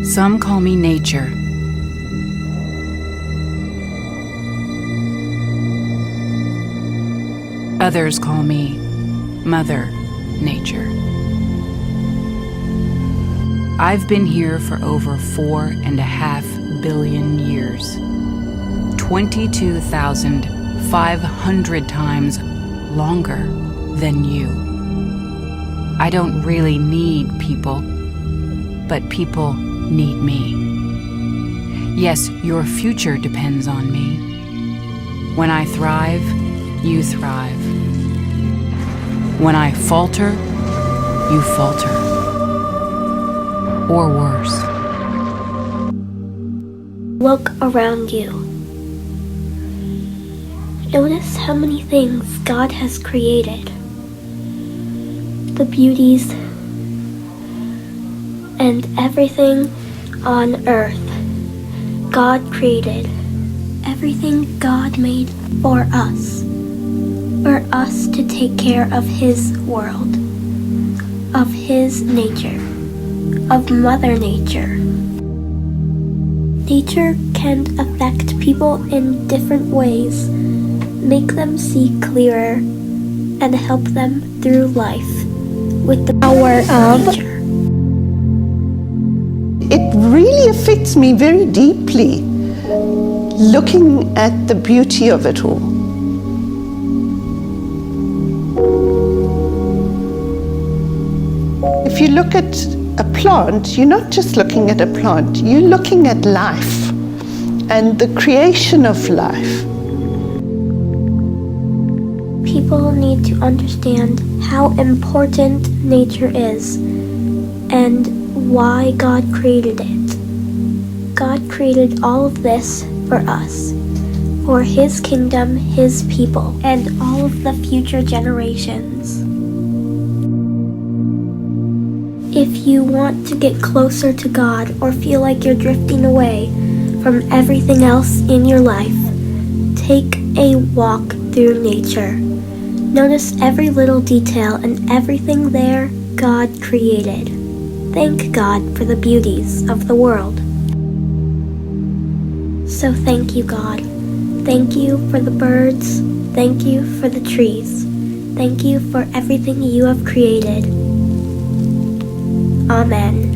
Some call me nature. Others call me Mother Nature. I've been here for over 4.5 billion years. 22,500 times longer than you. I don't really need people, but people need me. Yes, your future depends on me. When I thrive, you thrive. When I falter, you falter. Or worse. Look around you. Notice how many things God has created. The beauties and everything on earth God created. Everything God made for us to take care of His world, of His nature, of Mother Nature. Nature can affect people in different ways, make them see clearer, and help them through life with the power of nature. It really affects me very deeply, looking at the beauty of it all. If you look at a plant, you're not just looking at a plant, you're looking at life and the creation of life. People need to understand how important nature is and why God created it. God created all of this for us, for His kingdom, His people, and all of the future generations. If you want to get closer to God or feel like you're drifting away from everything else in your life, take a walk through nature. Notice every little detail and everything there God created. Thank God for the beauties of the world. So thank you, God. Thank you for the birds. Thank you for the trees. Thank you for everything you have created. Amen.